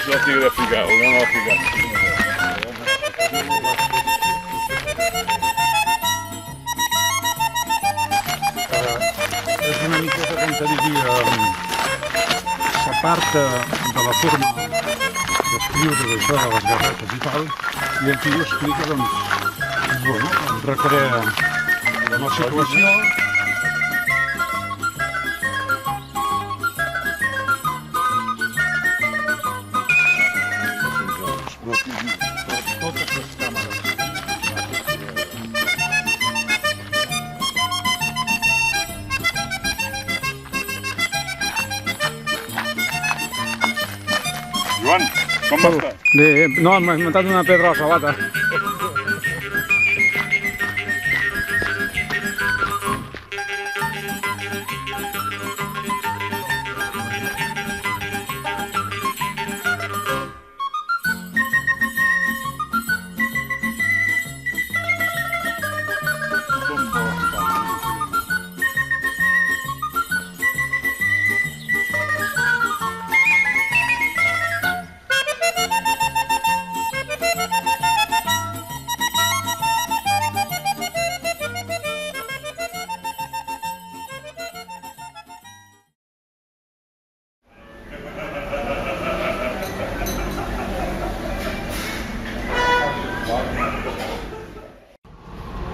és el tigre africà, el león africà. És una miqueta, com te diria, s'aparta de la forma d'escriure d'això, de les garrates i tal, i aquí ho explica, doncs, bueno, recrea la situació. Totes les càmeres. Joan, com va estar? Bé, no, m'ha inventat una pedra a la sabata.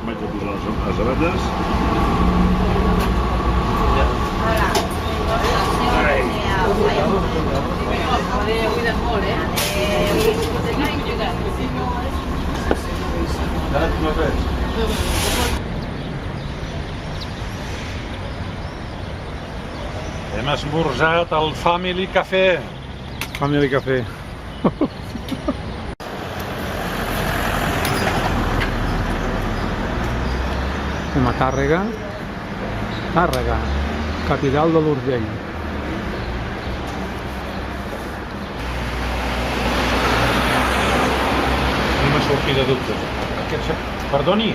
Vaig a posar les sabates. Hem esmorzat al Family Café. Family Café. Anem a Tàrrega. Tàrrega, capital de l'Urgell. Anem a sortir de dubtes. Perdoni.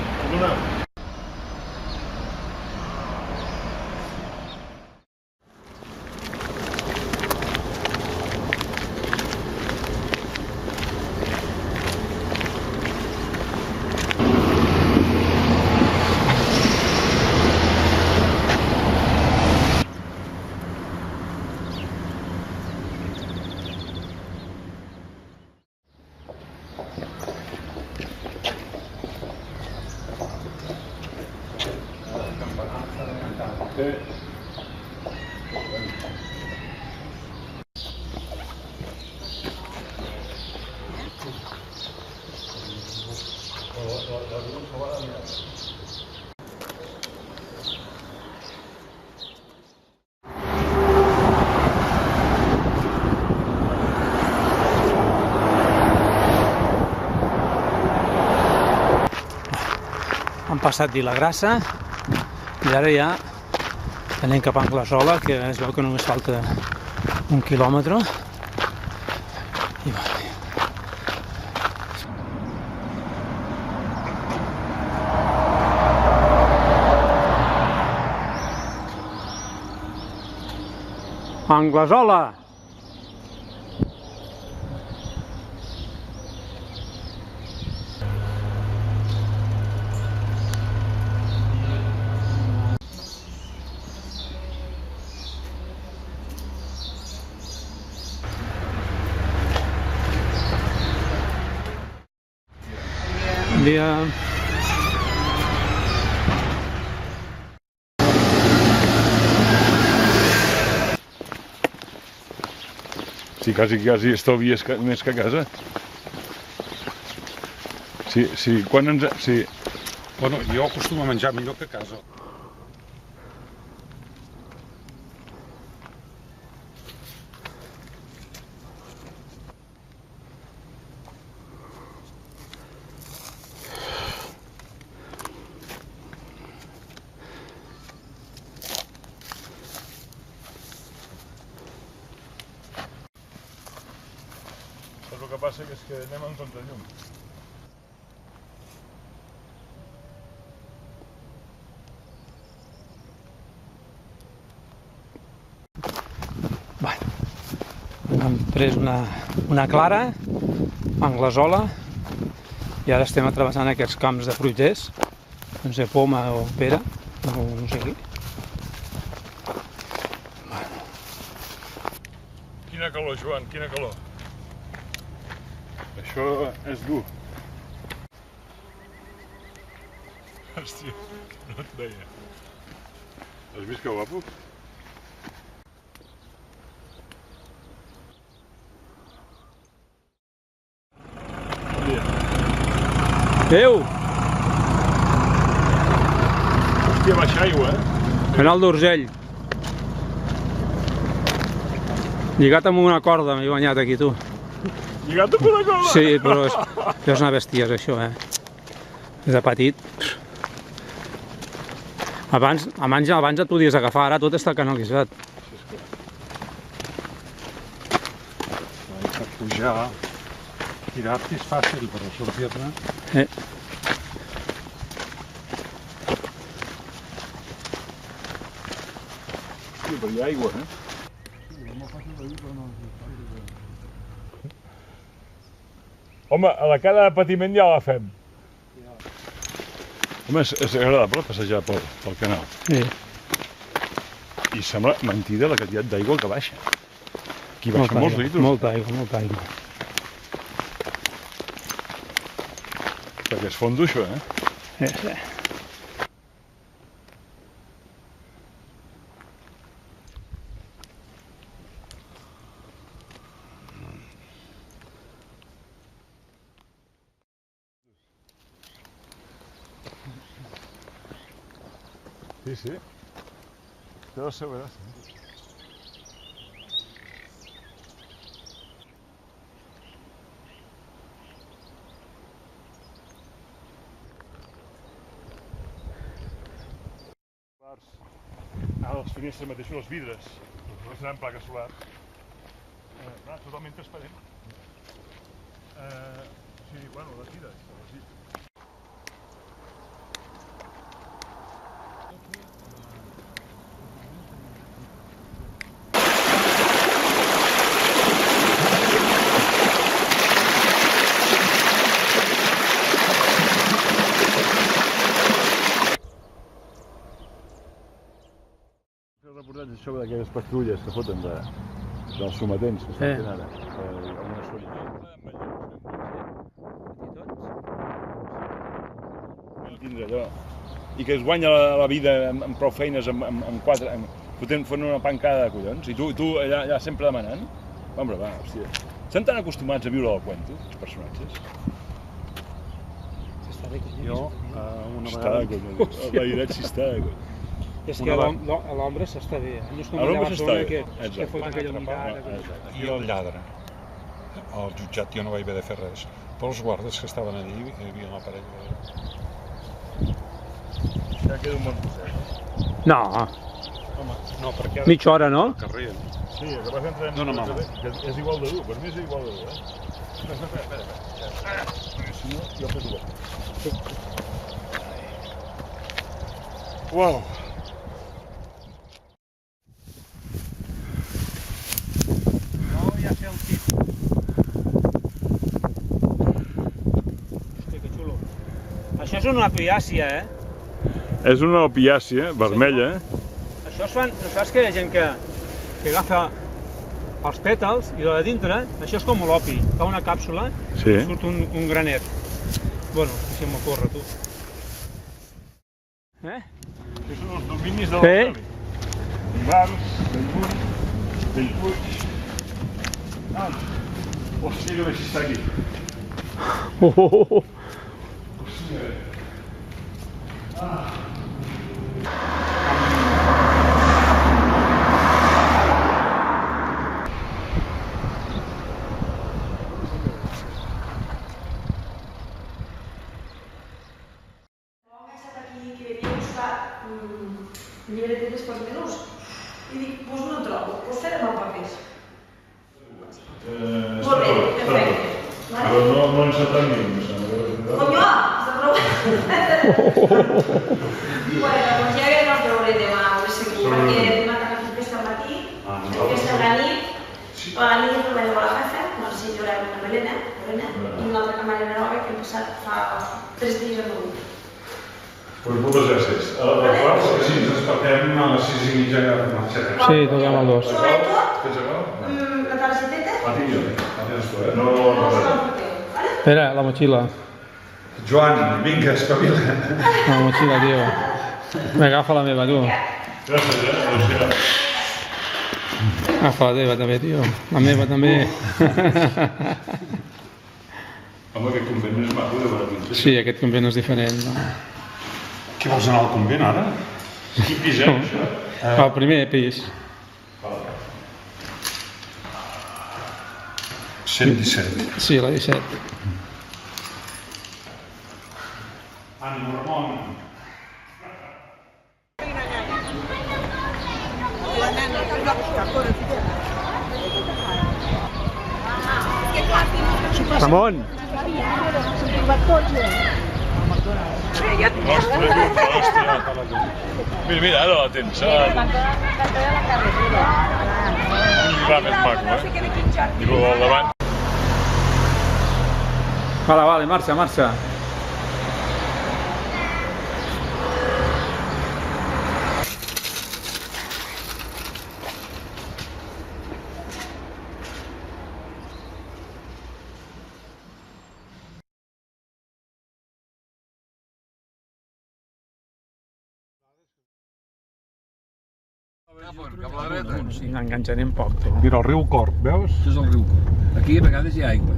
Han passat Vilagrassa i ara ja anem cap a Anglesola, que es veu que només falta 1 quilòmetre. I va. Anglesola! Dia. Sí, quasi estalvies més que a casa. Sí, quan ens... Sí. Bueno, jo acostumo a menjar millor que a casa. El que passa és que anem en contra llum. Bueno, després una clara, anglesola, i ara estem travessant aquests camps de fruiters, no sé, poma o pera, no sé què. Quina calor, Joan, quina calor. Això és dur. Hòstia, no et deia. Has vist que guapo? Adéu! Hòstia, baixa aigua, Canal d'Urgell. Lligat amb una corda m'he guanyat aquí, tu. Lligat amb una corda? Sí, però és una bèstia, això, de petit. Abans et podies agafar, ara tot està canalitzat. Per pujar, tirar-te és fàcil, però sortir-ne... Sí, però hi ha aigua, Home, a la cara de patiment ja la fem. Home, és agradable passejar pel canal. Sí. I sembla mentida la quantitat d'aigua que baixa. Aquí baixa molts litres. Molta aigua. Perquè és fondo, això, Sí. Sí. Té la seva gràcia. A les finestres mateixos, els vidres, no seran plaques solars. Totalment transparent. Sí, bueno, les vidres. Reportatge sobre aquelles patrulles que foten dels sometents que estan fent ara. Una solla. Tindre allò. I que es guanya la vida amb prou feines, amb quatre, fotent una pancada de collons. I tu allà sempre demanant. Home, va, hòstia. Estan tan acostumats a viure al cuento, els personatges. Jo, una Està vegada... de collons. La veritat sí està de collons. És que a l'ombra s'està bé, no és com A allà a l'ombra s'està Barcelona bé, que fot aquella mirada. I el lladre. Al jutjat jo no vaig haver de fer res. Però els guardes que estaven allí hi havia una parella. Ja queda un bon procés. No, Home, no, perquè ara... mitja hora, no? Al carrer. Sí, el que passa entre Dóna'm mà. que és igual de dur, per mi és igual de dur, Espera. Si no, jo faig igual. Uau! No, ja sé el tip. Hòstia, que xulo. Això és una apiàcia, És una opiàcia vermella, Això es fan, saps que hi ha gent que agafa els pètals i de dintre, això és com l'opi, fa una càpsula Sí. i surt un granet. Bueno, si m'ocorre, tu. Que són els dominis de Sí. l'Austràlia. Ivars, Bellpuig... Hòstia, que deixi estar aquí. Llibretetes pels menús. I dic, doncs no trobo, doncs farem amb papers. Molt bé, perfecte. Però no encertem ni un, sembla. Coño, s'ha provat. Bueno, doncs ja no el veuré demà, ho sé segur, perquè demà també tinc festa al matí, festa a la nit, La niña Romero de la jefa, no sé si llorava una Belena, i una altra camarera nova que hem passat fa 3 dies amb avui. Pues moltes gràcies. A la qual, sí, ens despertem a les 6:30 que marxarem. Sí, toquem el 2. Sobretot, Tens acord? la targeteta, La tinc jo, la tens tu, no No, se l'emporteu, vale? Espera, la motxilla. Joan, vinga, espavila. La motxilla, tio. M'agafa la meva, tu. Gràcies, Agafa la teva també, tio. La meva també. Home, aquest convent és maco de veure princesa. Sí, aquest convent és diferent. No? Què vols anar al convent, ara? Quin pis, això? Al primer pis. 117. Sí, la 17. Ànimo, Ramon. Ramon! Mira, ara la tens. Un divan més maco, I el del davant. Vale, marxa, marxa. Cap a la dreta. Sí, n'enganxarem poc, tu. Mira, el riu Corb, veus? Això és el riu Corb. Aquí a vegades hi ha aigua.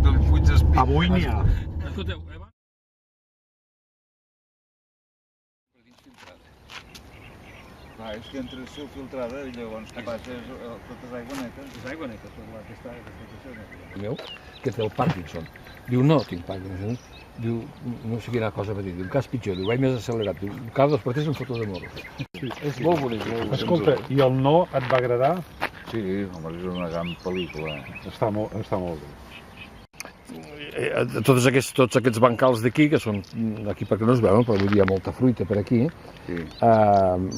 Del Puig d'Espí. Avui n'hi ha. Escolteu, Clar, és que entre el seu filtrada i llavors què passa és totes aigua neta. és aigua neta, aquesta neta. El meu, que té el Parkinson, diu no tinc Parkinson, diu no sé quina cosa va dir, diu cas pitjor, diu vaig més accelerat, diu cada dos partits em foto de moros. És molt bonic, molt bonic. Escolta, i el No et va agradar? Sí, home, és una gran pel·lícula. Està molt bé. Tots aquests bancals d'aquí, que són aquí perquè no es veuen, però vull dir, hi ha molta fruita per aquí, sí.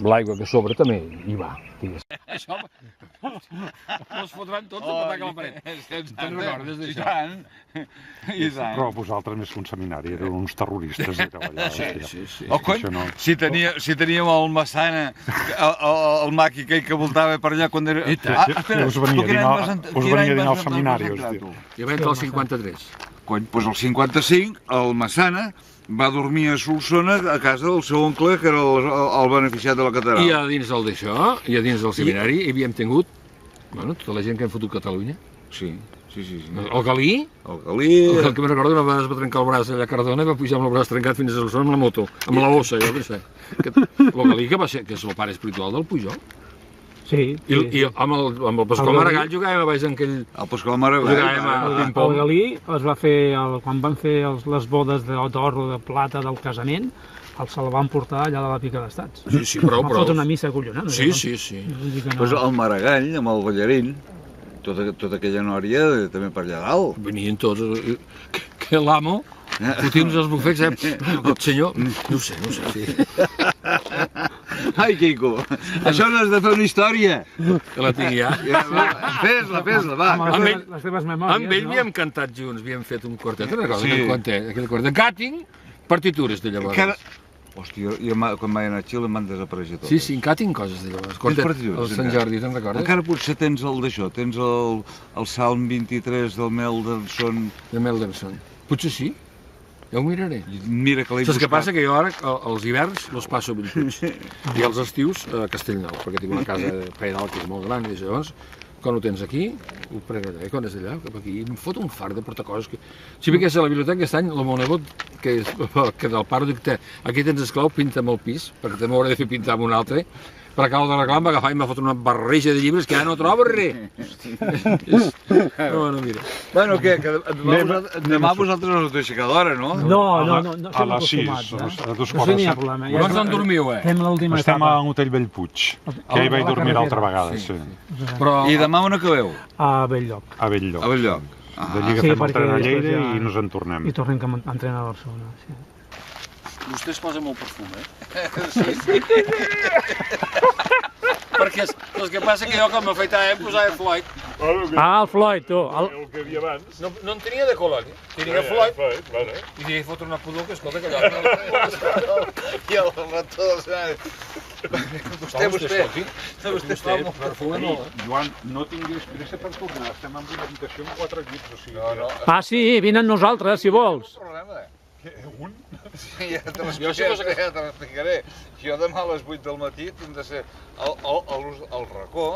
L'aigua que sobre també hi va. Això, els fotran tots a patar a la paret. Te'n recordes d'això? I tant. Però vosaltres més que un seminari, eren uns terroristes, éreu allà. Sí. Oh, cony, si teníem el Massana, el maqui aquell que voltava per allà quan era... Espera, us venia a dinar al seminari, hòstia. Jo vaig entrar al 53. Cony, doncs el 55, el Massana va dormir a Solsona a casa del seu oncle, que era el beneficiat de la catedral. I a dins del d'això, i a dins del seminari, hi havíem tingut, bueno, tota la gent que hem fotut Catalunya. Sí. El Galí, el Galí... el que me'n recordo una vegada es va trencar el braç allà a Cardona i va pujar amb el braç trencat fins a Solsona amb la moto, amb la bossa, jo què sé. El Galí, que és el pare espiritual del Pujol. Sí. I amb el Pasqual Maragall jugàvem a baix en aquell... El Pasqual Maragall. Jugàvem a ping-pong. El Galí es va fer, quan van fer les bodes d'or o de plata del casament, se la van portar allà de la Pica d'Estats. Sí, prou. Va fotre una missa collonada. Sí. Doncs el Maragall, amb el Ballarín, tota aquella nòria, també per allà dalt. Venien tots... Que l'amo, fotint-nos els bufets, aquest senyor... No sé, sí. Ai, Quico, això no has de fer una història. Que la tinc ja. Fes-la, va. Les teves memòries, amb ell havíem cantat junts, havíem fet un quartet, aquell quartet. Cutting, partitures de llavors. Hòstia, quan vaig anar a Xile m'han desapareixet totes. Sí, cutting coses de llavors. Quartet, el Sant Jordi, te'n recordes? Encara potser tens el d'això, tens el Salm 23 del Mendelssohn. De Mendelssohn. Potser sí. Ja ho miraré. Mira que l'he buscat. Saps què passa? Que jo ara, els hiverns, els passo a Bellpuig. I els estius a Castellnou, perquè tinc una casa pairal que és molt gran, i llavors, quan ho tens aquí, ho prenc allà, i quan és allà, cap aquí, em fot un fart de portar coses. Si vingués a la biblioteca aquest any, el meu nebot, que del pare, dic, aquí tens esclau, pinta'm el pis, perquè també m'hauré de fer pintar amb un altre, per acabar de reclam, va agafar i m'ha fotut una barreja de llibres que ja no trobo res. No, mira. Bueno, què? Demà vosaltres us heu d'aixecar d'hora, no? No, a les 6, a 2 quarts de 7. Quants en dormiu, Fem l'última Estem etapa. a un hotel Bellpuig, que hi vaig dormir l'altra vegada, sí. I demà on acabeu? A Belllloc. A Belllloc. A Belllloc. D'allí agafem el tren a Lleida i nos en tornem. I tornem a entrenar a Barcelona, sí. Vostè es posa molt perfum, eh? Sí. perquè el que passa que jo quan m'afeitava em posava Floyd. Ah, el Floyd, tu. El que havia abans. No en tenia de colònia, tenia Floyd. Bueno. I li fotre una pudor que escolta que allò... I el rector del Senat. Vostè, perfuma no, Joan, no tinguis pressa per tornar. Estem en una habitació amb 4 llits, o sigui... No. Ah, sí, vine amb nosaltres, si vols. Problema. Un? Sí, ja te l'explicaré. Jo demà a les 8 del matí tinc de ser al racó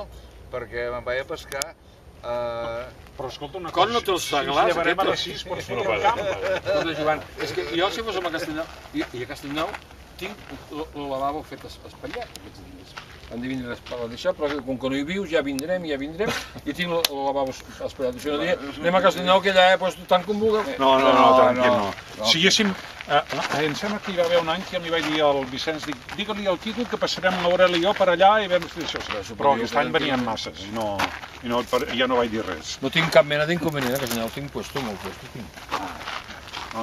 perquè me'n vaig a pescar. Però escolta una Com cosa, no té els si seglars, ens llevarem a les aquest? 6 pots fotre un camp. Escolta, Joan, és que jo si fos a Castellnou, i a Castellnou tinc el lavabo fet espatllat aquests dies. Han de vindre a deixar, però com que no hi vius ja vindrem, i tinc el lavabo espatllat. Això no dia, anem a Castellnou, que allà pues, tant com vulgueu. No, tranquil, no. Si haguéssim... Em sembla que hi va haver un any que em vaig dir al Vicenç, digue-li al Quico que passarem l'Aureli i jo per allà i vam fer això. Però aquest any venien masses i ja no vaig dir res. No tinc cap mena d'inconvenient, a Castellnou tinc puesto, molt puesto tinc.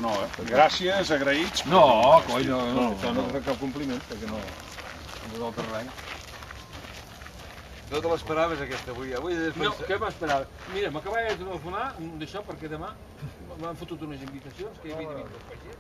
No, gràcies, agraïts. No, coi, no té cap compliment, perquè no és el terreny. No te l'esperaves aquesta avui? No, què m'esperava? Mira, m'acabava de telefonar d'això perquè demà m'han fotut unes invitacions que hi havia de vindre els pagès.